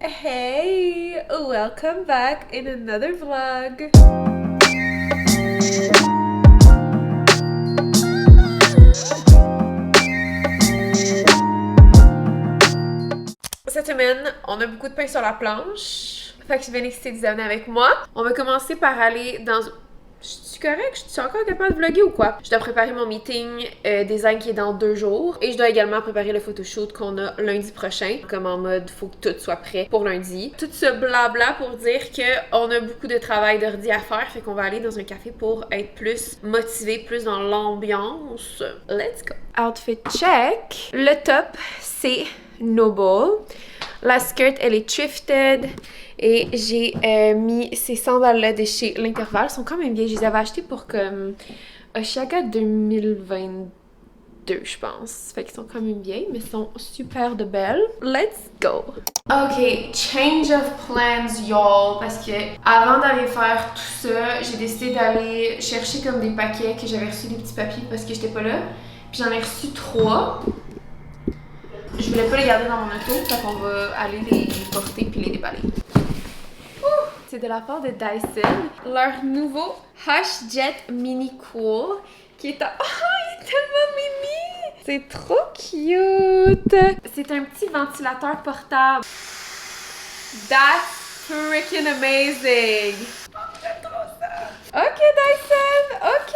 Hey, welcome back in another vlog. Cette semaine, on a beaucoup de pain sur la planche. Fait que je suis bien excitée de vous amener avec moi. On va commencer par aller dans... Je suis correcte? Je suis encore capable de vlogger ou quoi? Je dois préparer mon meeting design qui est dans 2 jours. Et je dois également préparer le photoshoot qu'on a lundi prochain. Comme en mode, faut que tout soit prêt pour lundi. Tout ce blabla pour dire qu'on a beaucoup de travail d'ordi à faire. Fait qu'on va aller dans un café pour être plus motivé, plus dans l'ambiance. Let's go! Outfit check. Le top, c'est Noble. La skirt, elle est thrifted. Et j'ai mis ces sandales-là de chez l'Intervalle. Elles sont quand même vieilles. Je les avais achetées pour comme Osaka 2022, je pense. Fait qu'elles sont quand même vieilles, mais elles sont super de belles. Let's go! Ok, change of plans, y'all. Parce que avant d'aller faire tout ça, j'ai décidé d'aller chercher comme des paquets que j'avais reçus, des petits papiers parce que j'étais pas là. Puis j'en ai reçu 3. Je voulais pas les garder dans mon auto, fait qu'on va aller les porter puis les déballer. C'est de la part de Dyson, leur nouveau Hush Jet Mini Cool, qui est oh, il est tellement mini! C'est trop cute! C'est un petit ventilateur portable. That's freaking amazing! Oh, j'aime trop ça! Ok Dyson, ok!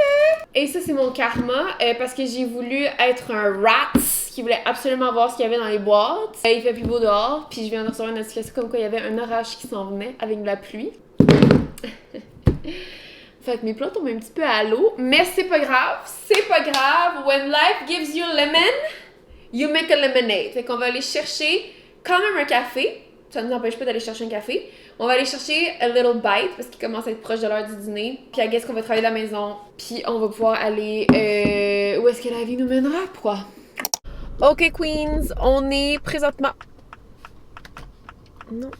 Et ça c'est mon karma, parce que j'ai voulu être un rat qui voulait absolument voir ce qu'il y avait dans les boîtes. Il fait plus beau dehors, puis je viens de recevoir une notification comme quoi il y avait un orage qui s'en venait avec de la pluie. Fait que mes plats tombent un petit peu à l'eau, mais c'est pas grave, c'est pas grave. When life gives you lemon, you make a lemonade. Fait qu'on va aller chercher quand même un café. Ça ne nous empêche pas d'aller chercher un café. On va aller chercher a little bite parce qu'il commence à être proche de l'heure du dîner. Puis I guess qu'on va travailler de la maison. Puis on va pouvoir aller où est-ce que la vie nous mènera, quoi. Ok Queens, on est présentement... Non,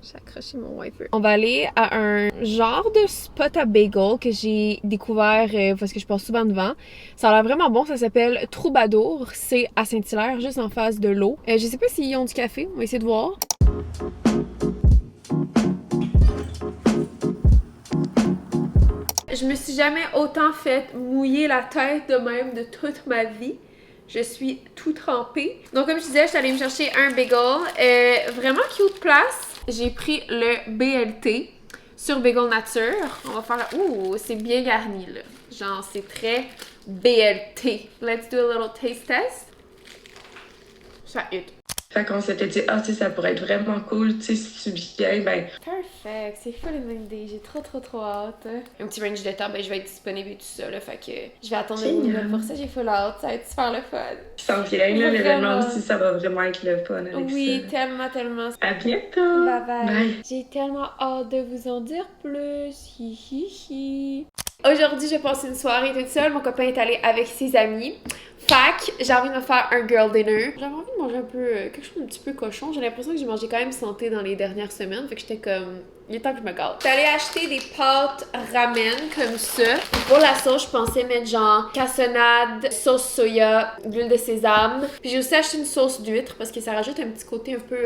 j'ai accroché mon wiper. On va aller à un genre de spot à bagel que j'ai découvert parce que je passe souvent devant. Ça a l'air vraiment bon, ça s'appelle Troubadour. C'est à Saint-Hilaire, juste en face de l'eau. Je sais pas s'ils ont du café, on va essayer de voir. Je me suis jamais autant fait mouiller la tête de même de toute ma vie. Je suis tout trempée. Donc comme je disais, je suis allée me chercher un bagel. Vraiment cute place. J'ai pris le BLT sur Bagel Nature. On va faire... Ouh, c'est bien garni là. Genre, c'est très BLT. Let's do a little taste test. Ça hit. Fait qu'on s'était dit, tu sais, ça pourrait être vraiment cool, tu sais, si tu viens, ben... Perfect, c'est full une idée, j'ai trop hâte. Un petit range de temps, ben je vais être disponible et tout ça, là, fait que je vais attendre une nouvelle pour ça, j'ai full hâte, ça va être super le fun. Je sens bien, là, l'événement aussi, ça va vraiment être le fun avec oui, ça. tellement. À bientôt! Bye bye! Bye. J'ai tellement hâte de vous en dire plus, hi. Aujourd'hui, je passe une soirée toute seule, mon copain est allé avec ses amis. Fac, j'ai envie de me faire un girl dinner. J'avais envie de manger un peu, quelque chose d'un petit peu cochon. J'ai l'impression que j'ai mangé quand même santé dans les dernières semaines. Fait que j'étais comme, il est temps que je me gâte. J'étais allée acheter des pâtes ramen comme ça. Pour la sauce, je pensais mettre genre cassonade, sauce soya, d'huile de sésame. Puis j'ai aussi acheté une sauce d'huître parce que ça rajoute un petit côté un peu...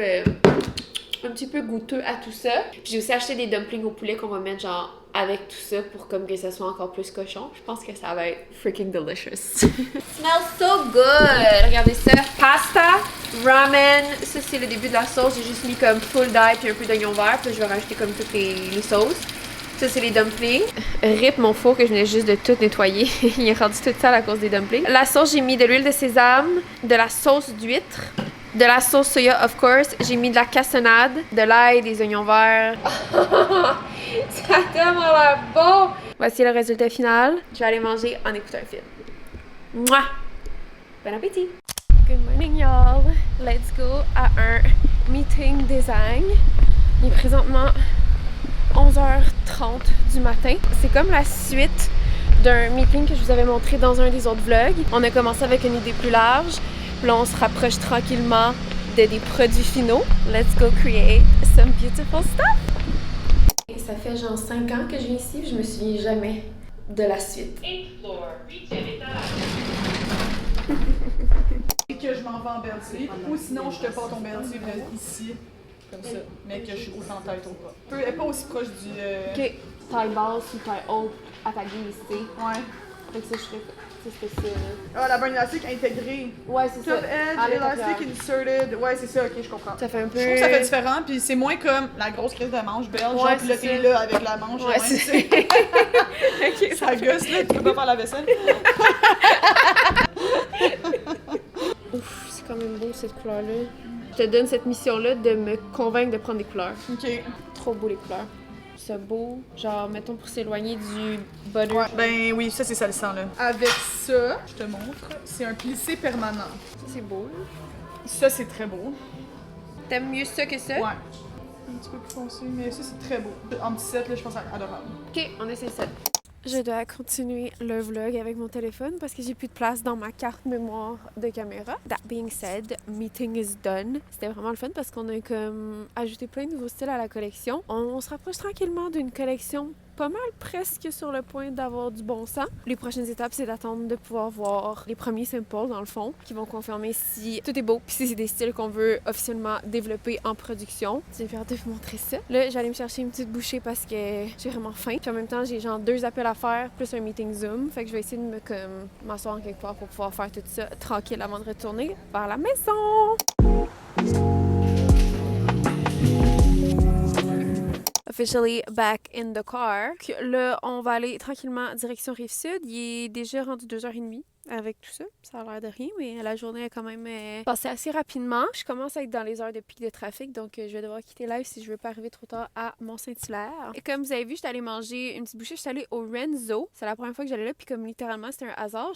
un petit peu goûteux à tout ça. Puis j'ai aussi acheté des dumplings au poulet qu'on va mettre genre avec tout ça pour comme que ça soit encore plus cochon. Je pense que ça va être freaking delicious. Smells so good! Regardez ça. Pasta, ramen. Ça c'est le début de la sauce. J'ai juste mis comme full d'ail puis un peu d'oignon vert. Puis je vais rajouter comme toutes les sauces. Ça c'est les dumplings. Rip mon four que je venais juste de tout nettoyer. Il est rendu tout sale à cause des dumplings. La sauce, j'ai mis de l'huile de sésame, de la sauce d'huître, de la sauce soya, of course. J'ai mis de la cassonade, de l'ail, des oignons verts. Ça a tellement l'air bon! Voici le résultat final. Je vais aller manger en écoutant un film. Mouah! Bon appétit! Good morning, y'all! Let's go à un meeting design. Il est présentement 11h30 du matin. C'est comme la suite d'un meeting que je vous avais montré dans un des autres vlogs. On a commencé avec une idée plus large. Puis là, on se rapproche tranquillement des produits finaux. Let's go create some beautiful stuff! Et ça fait genre 5 ans que je viens ici, je me souviens jamais de la suite. Et que je m'en vais en Belgique, ou sinon je te porte ton Belgique ici. comme ça, mais que je suis autant taille trop bas. Elle est pas aussi proche du... Ok, taille basse ou taille haute à ta glissée. Ouais. Fait que ça, je ferais c'était ça. Ah, la bande élastique intégrée. Ouais, c'est ça. Top edge, elastic inserted. Ouais, c'est ça, ok, je comprends. Ça fait un peu... Je trouve que ça fait différent, puis c'est moins comme la grosse crise de manche belge, Ouais, genre, pis là, t'es là avec la manche, ouais, c'est ça. Ok, ça gosse, là, tu peux pas faire la vaisselle. Ouf, c'est quand même beau cette couleur-là. Je te donne cette mission-là de me convaincre de prendre des couleurs. Ok. Trop beau les couleurs. C'est beau, genre, mettons pour s'éloigner du butter. Ouais, ben oui, ça c'est salissant là. Avec ça, je te montre, c'est un plissé permanent. Ça, c'est beau, là. Ça c'est très beau. T'aimes mieux ça que ça? Ouais. Un petit peu plus foncé, mais ça c'est très beau. En petit set, là, je pense à adorable. Ok, on essaie ça. Je dois continuer le vlog avec mon téléphone parce que j'ai plus de place dans ma carte mémoire de caméra. That being said, meeting is done. C'était vraiment le fun parce qu'on a comme ajouté plein de nouveaux styles à la collection. On se rapproche tranquillement d'une collection pas mal presque sur le point d'avoir du bon sens. Les prochaines étapes, c'est d'attendre de pouvoir voir les premiers samples dans le fond qui vont confirmer si tout est beau puis si c'est des styles qu'on veut officiellement développer en production. J'ai hâte de vous montrer ça. Là, j'allais me chercher une petite bouchée parce que j'ai vraiment faim. Puis en même temps, j'ai genre 2 appels à faire plus un meeting Zoom. Fait que je vais essayer de m'asseoir en quelque part pour pouvoir faire tout ça tranquille avant de retourner vers la maison. Officially back in the car. Là, on va aller tranquillement direction Rive-Sud. Il est déjà rendu 2h30 avec tout ça. Ça a l'air de rien, mais la journée a quand même passé assez rapidement. Je commence à être dans les heures de pic de trafic, donc je vais devoir quitter live si je veux pas arriver trop tard à Mont-Saint-Hilaire. Et comme vous avez vu, j'étais allée manger une petite bouchée. J'étais allée au Renzo. C'est la première fois que j'allais là, puis comme littéralement, c'était un hasard.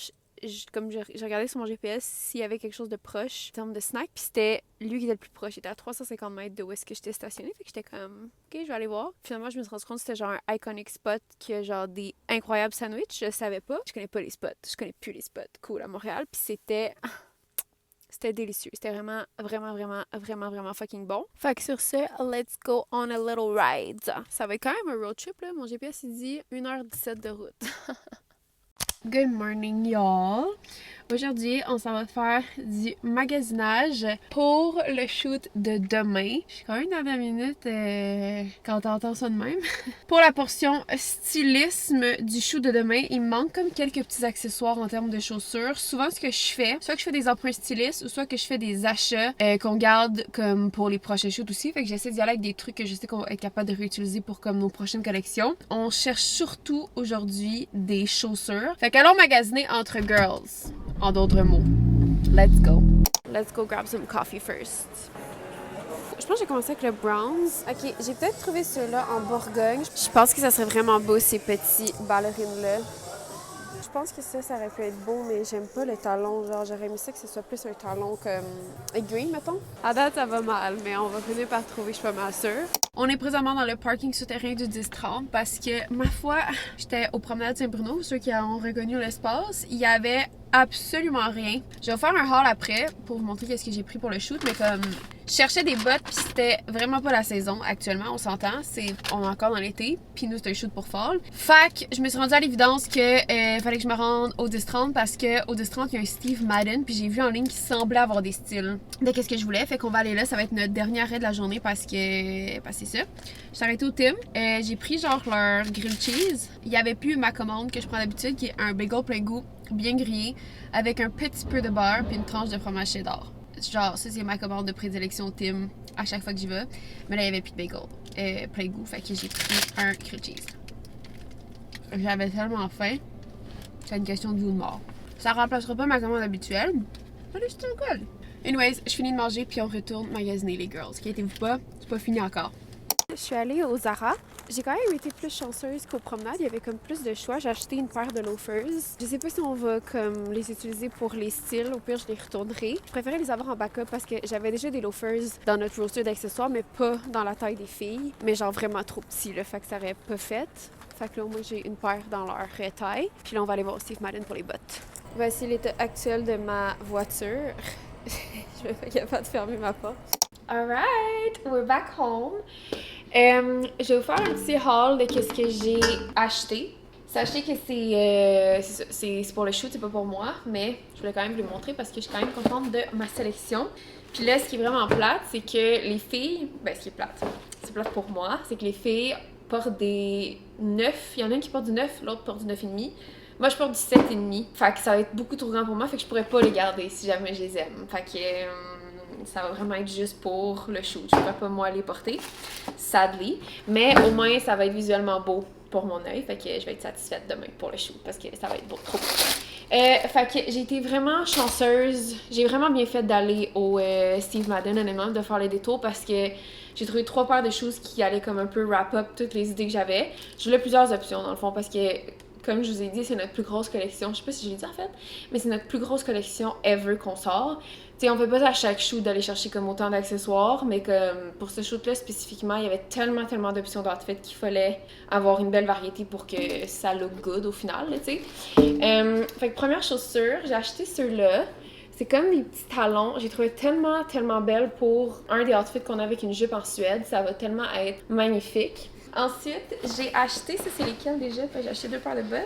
Comme j'ai regardé sur mon GPS s'il y avait quelque chose de proche en termes de snack, puis c'était lui qui était le plus proche. Il était à 350 mètres de où est-ce que j'étais stationnée, fait que j'étais comme, ok, je vais aller voir. Finalement, je me suis rendu compte que c'était genre un iconic spot qui a genre des incroyables sandwichs. Je savais pas. Je connais pas les spots. Je connais plus les spots cool à Montréal, puis c'était délicieux. C'était vraiment fucking bon. Fait que sur ce, let's go on a little ride. Ça va être quand même un road trip, là. Mon GPS, il dit 1h17 de route. Good morning, y'all! Aujourd'hui, on s'en va faire du magasinage pour le shoot de demain. Je suis quand même dans la minute quand t'entends ça de même. Pour la portion stylisme du shoot de demain, il me manque comme quelques petits accessoires en termes de chaussures. Souvent, ce que je fais, soit que je fais des emprunts stylistes ou soit que je fais des achats qu'on garde comme pour les prochains shoots aussi. Fait que j'essaie d'y aller avec des trucs que je sais qu'on va être capable de réutiliser pour comme nos prochaines collections. On cherche surtout aujourd'hui des chaussures. Fait qu'allons magasiner entre girls. En d'autres mots. Let's go. Let's go grab some coffee first. Je pense que j'ai commencé avec le Browns. Ok, j'ai peut-être trouvé ceux-là en Bourgogne. Je pense que ça serait vraiment beau, ces petits ballerines-là. Je pense que ça aurait pu être beau, mais j'aime pas le talon. Genre, j'aurais aimé ça que ce soit plus un talon comme aiguille, mettons. À date, ça va mal, mais on va finir par trouver, je suis pas mal sûre. On est présentement dans le parking souterrain du 10-30 parce que, ma foi, j'étais au promenade Saint-Bruno. Ceux qui ont reconnu l'espace, il y avait absolument rien. Je vais faire un haul après pour vous montrer qu'est-ce que j'ai pris pour le shoot, mais comme je cherchais des bottes puis c'était vraiment pas la saison actuellement, on s'entend, on est encore dans l'été, puis nous c'est un shoot pour fall. Fait que je me suis rendue à l'évidence que fallait que je me rende au 10-30 parce que au 10-30 il y a un Steve Madden puis j'ai vu en ligne qui semblait avoir des styles de qu'est-ce que je voulais, fait qu'on va aller là, ça va être notre dernier arrêt de la journée parce que c'est ça. Je suis arrêtée au Tim, j'ai pris genre leur grilled cheese, il y avait plus ma commande que je prends d'habitude qui est un bagel plein goût bien grillé avec un petit peu de beurre puis une tranche de fromage cheddar. Genre, ça c'est ma commande de prédilection Tim à chaque fois que j'y vais. Mais là, il n'y avait plus de bagel plein goût, fait que j'ai pris un grilled cheese. J'avais tellement faim, c'est une question de vie ou de mort. Ça remplacera pas ma commande habituelle, mais c'est still good. Anyways, je finis de manger puis on retourne magasiner les girls. Inquiétez-vous pas, c'est pas fini encore. Je suis allée au Zara. J'ai quand même été plus chanceuse qu'aux promenades. Il y avait comme plus de choix. J'ai acheté une paire de loafers. Je sais pas si on va comme les utiliser pour les styles. Au pire, je les retournerai. Je préférais les avoir en backup parce que j'avais déjà des loafers dans notre roster d'accessoires, mais pas dans la taille des filles. Mais genre vraiment trop petit, là. Fait que ça aurait pas fait. Fait que là, moi, j'ai une paire dans leur taille. Puis là, on va aller voir Steve Madden pour les bottes. Voici l'état actuel de ma voiture. Je vais pas capable de fermer ma porte. Alright, we're back home. Je vais vous faire un petit haul de ce que j'ai acheté. Sachez que c'est pour le shoot, c'est pas pour moi, mais je voulais quand même vous le montrer parce que je suis quand même contente de ma sélection. Puis là, ce qui est vraiment plate, c'est que les filles... Ben, ce qui est plate, c'est plate pour moi, c'est que les filles portent des 9. Il y en a une qui porte du 9, l'autre porte du 9,5. Moi, je porte du 7,5. Fait que ça va être beaucoup trop grand pour moi, fait que je pourrais pas les garder si jamais je les aime. Fait que ça va vraiment être juste pour le shoot. Je pourrais pas, moi, les porter, sadly. Mais au moins, ça va être visuellement beau pour mon œil. Fait que je vais être satisfaite demain pour le shoot parce que ça va être beau, trop beau. Fait que j'ai été vraiment chanceuse. J'ai vraiment bien fait d'aller au Steve Madden, honnêtement, de faire les détours parce que j'ai trouvé 3 paires de choses qui allaient comme un peu wrap up toutes les idées que j'avais. Je voulais plusieurs options dans le fond parce que, comme je vous ai dit, c'est notre plus grosse collection. Je sais pas si je l'ai dit en fait, mais c'est notre plus grosse collection ever qu'on sort. T'sais, on fait pas à chaque shoot d'aller chercher comme autant d'accessoires, mais comme pour ce shoot-là spécifiquement, il y avait tellement d'options d'outfits qu'il fallait avoir une belle variété pour que ça look good au final, tu sais. Fait que première chaussure, j'ai acheté ceux-là. C'est comme des petits talons. J'ai trouvé tellement belle pour un des outfits qu'on a avec une jupe en Suède. Ça va tellement être magnifique. Ensuite, j'ai acheté, ça c'est lesquels déjà? J'ai acheté 2 paires de bottes.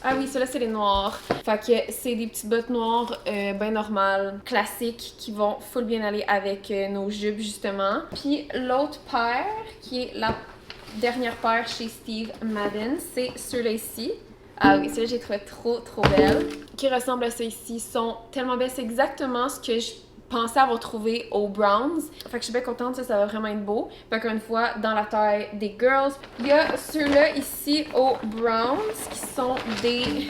Ah oui, ceux-là, c'est les noirs. Fait que c'est des petites bottes noires bien normales, classiques, qui vont full bien aller avec nos jupes, justement. Puis l'autre paire, qui est la dernière paire chez Steve Madden, c'est ceux-là ici. Ah oui, ceux-là, j'ai trouvé trop belles. Qui ressemblent à ceux-ci, sont tellement belles. C'est exactement ce que je pensais avoir trouvé aux Browns. Fait que je suis bien contente, ça va vraiment être beau. Fait qu'une fois, dans la taille des girls. Il y a ceux-là ici aux Browns, qui sont des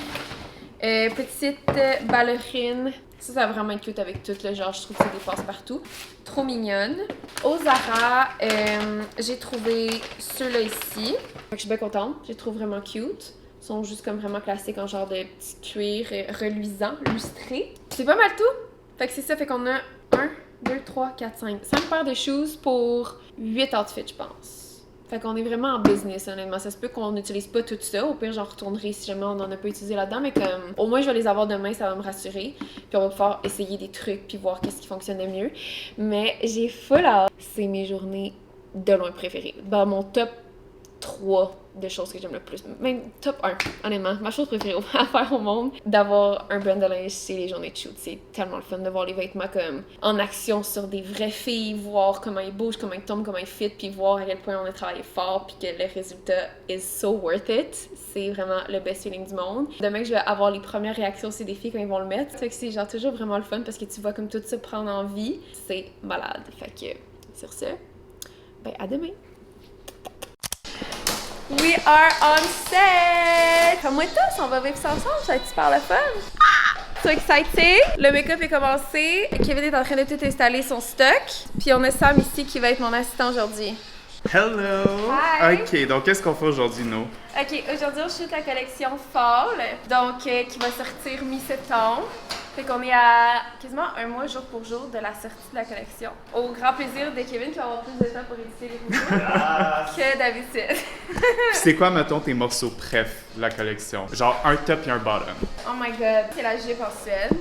petites ballerines. Ça va vraiment être cute avec tout le genre. Je trouve que c'est des passe-partout. Trop mignonnes. Au Zara, j'ai trouvé ceux-là ici. Fait que je suis bien contente. Je les trouve vraiment cute. Ils sont juste comme vraiment classiques en genre de petit cuir reluisant, lustré. C'est pas mal tout. Fait que c'est ça, fait qu'on a 1, 2, 3, 4, 5 paires de shoes pour 8 outfits, je pense. Fait qu'on est vraiment en business, honnêtement. Ça se peut qu'on n'utilise pas tout ça. Au pire, j'en retournerai si jamais on n'en a pas utilisé là-dedans. Mais comme, au moins, je vais les avoir demain, ça va me rassurer. Puis on va pouvoir essayer des trucs puis voir qu'est-ce qui fonctionne le mieux. Mais j'ai full hâte. C'est mes journées de loin préférées. Dans mon top 3 de choses que j'aime le plus. Même top 1, honnêtement. Ma chose préférée à faire au monde, d'avoir un brand de linge, c'est les journées de shoot. C'est tellement le fun de voir les vêtements comme en action sur des vraies filles, voir comment ils bougent, comment ils tombent, comment ils fit, puis voir à quel point on a travaillé fort, puis que le résultat is so worth it. C'est vraiment le best feeling du monde. Demain, je vais avoir les premières réactions aussi des filles quand ils vont le mettre. Fait que c'est genre toujours vraiment le fun parce que tu vois comme tout ça prendre en vie. C'est malade. Fait que, sur ce, ben à demain! We are on set! Comme moi et tous, on va vivre ça ensemble, ça va être super le fun! So excited! Le make-up est commencé. Kevin est en train de tout installer son stock. Puis on a Sam ici qui va être mon assistant aujourd'hui. Hello! Hi. Ok, donc qu'est-ce qu'on fait aujourd'hui, nous? Ok, aujourd'hui on shoot la collection Fall, donc qui va sortir mi-septembre. Fait qu'on est à quasiment un mois jour pour jour de la sortie de la collection. Au grand plaisir de Kevin qui va avoir plus de temps pour éditer les photos que d'habitude. C'est quoi, mettons, tes morceaux préf de la collection? Genre un top et un bottom. Oh my god, c'est la jupe en Suède.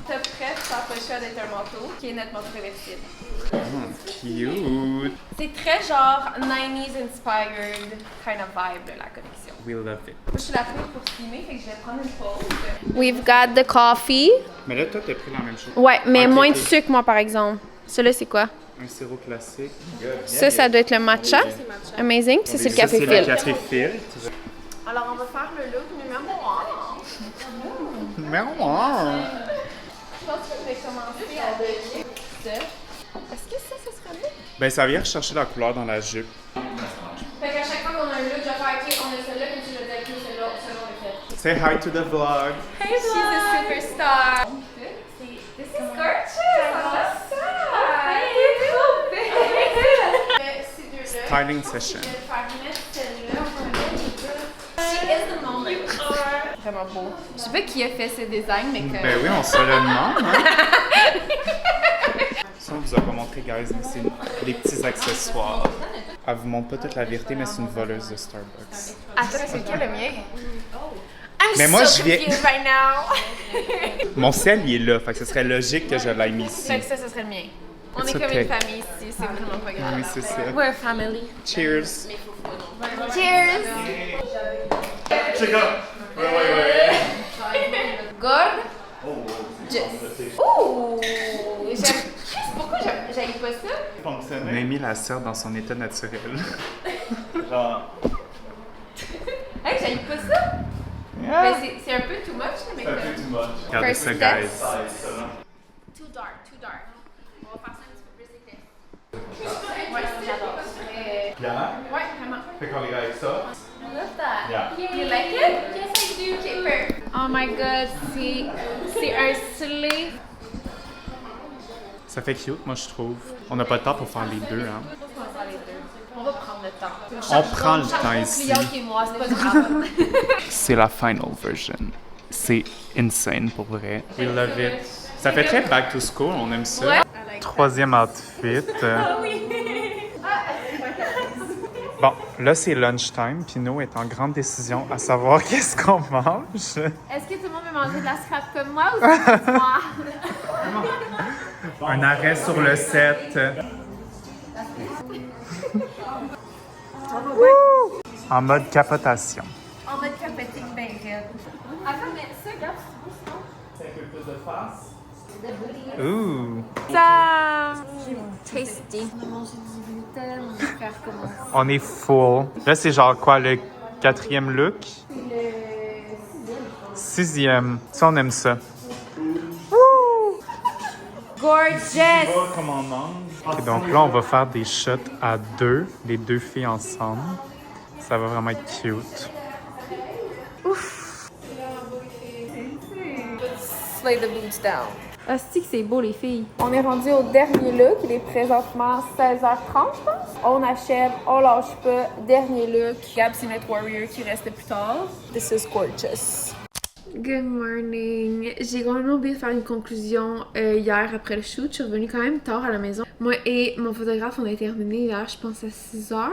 Top prêt, ça n'a pas le choix d'être un manteau, qui est notre manteau réversible. Cute! C'est très genre 90s inspired kind of vibe de la collection. We love it. Moi, je suis la première pour filmer, fait que je vais prendre une pause. We've got the coffee. Mais là, toi, t'as pris la même chose. Ouais, mais Ok, moins ok. de sucre, moi, par exemple. Celui-là, c'est quoi? Un sirop classique. Ça doit être le matcha. Amazing. Puis ça, c'est le café C'est filtre. le café filtre. Alors, on va faire le look numéro 1. Mais ouais. Je pense que je vais commencer avec ça. Est-ce que ça serait bien? Ben, ça vient rechercher la couleur dans la jupe. Fait qu'à chaque fois qu'on a un look, je vais faire OK, on a celui-là, puis je vais dire OK, celui-là, on le fait. Say hi to the vlog. Hey, she's a superstar. This is gorgeous. Styling session. She is the moment. Vraiment beau. Je sais pas qui a fait ce design, mais que... Ben oui, on se le demande, hein? Ça, on vous a pas montré, guys, mais c'est des petits accessoires. Elle vous montre pas toute la vérité, mais c'est une voleuse de Starbucks. Attends, c'est quel le mien? Mais moi, je viens... confused right now. Mon ciel, il est là, fait que ce serait logique que je l'aille mis ici. Fait que ça serait le mien. On It's est comme okay. une famille ici, c'est vraiment pas grave. Oui, c'est ça. We're a family. Cheers! Cheers! Check up! Good? Just. Ouh! J'aime pas ça? On a mis la cire dans son état naturel. Genre... Hey, j'aille pas ça! Mais c'est un peu too much, mais comme... too much. Regardez ça, First guys. Too dark, too dark. On va faire ça un petit peu plus épais. Ouais, j'adore. Yeah? Ouais, vraiment. Fait qu'on les gars avec ça. I love that. Yeah. You like it? Yes, I do. Okay, perfect. Oh my god, c'est un sleeve. Ça fait cute, moi je trouve. On n'a pas de temps pour faire les deux, hein. On va prendre le temps. On prend le temps ici. Client qui est moi, c'est pas grave. C'est la final version. C'est insane pour vrai. We love it. Ça fait très back to school, on aime ça. Ouais. Troisième outfit. Bon, là c'est lunchtime, puis nous est en grande décision à savoir qu'est-ce qu'on mange. Est-ce que tout le monde veut manger de la scrap comme moi ou c'est moi? Un arrêt sur le set. En mode capotation. En mode capoting ben raide. Attends, mais ça, regarde, c'est beau, C'est un peu plus de face. sinon. Ouh! Ça! Tasty. On a mangé du gluten, on va faire comment? On est full. Là, c'est genre quoi, le 4e look? Le 6e. Ça, on aime ça. gorgeous! Comme on mange. Et donc là, on va faire des shots à deux, les deux filles ensemble. Ça va vraiment être cute. Slay the boots down. Asti que c'est beau les filles. On est rendu au dernier look. Il est présentement 16h30 je pense. On achève, on lâche pas. Dernier look. Gab c'est notre warrior qui reste plus tard. This is gorgeous. Good morning. J'ai complètement oublié de faire une conclusion hier après le shoot. Je suis revenue quand même tard à la maison. Moi et mon photographe, on a terminé hier, je pense à 6h.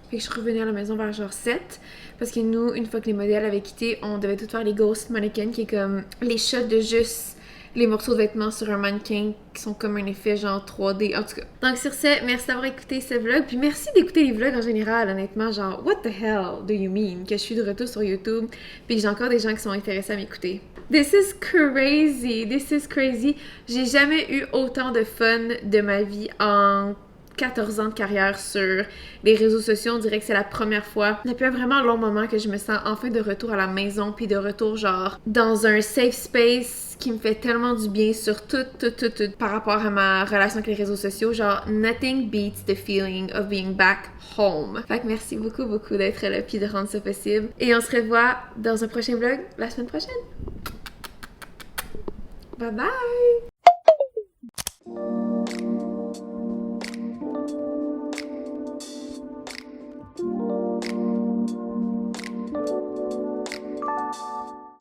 Fait que je suis revenue à la maison vers genre 7. Parce que nous, une fois que les modèles avaient quitté, on devait tout faire les ghost mannequins qui est comme les shots de juste les morceaux de vêtements sur un mannequin qui sont comme un effet genre 3D, en tout cas. Donc sur ce, merci d'avoir écouté ce vlog, puis merci d'écouter les vlogs en général, honnêtement, genre what the hell do you mean que je suis de retour sur YouTube, puis que j'ai encore des gens qui sont intéressés à m'écouter. This is crazy, this is crazy. J'ai jamais eu autant de fun de ma vie en 14 ans de carrière sur les réseaux sociaux. On dirait que c'est la première fois depuis un vraiment long moment que je me sens enfin de retour à la maison, puis de retour genre dans un safe space qui me fait tellement du bien sur tout par rapport à ma relation avec les réseaux sociaux. Genre, nothing beats the feeling of being back home. Fait que merci beaucoup d'être là puis de rendre ça possible. Et on se revoit dans un prochain vlog la semaine prochaine. Bye bye!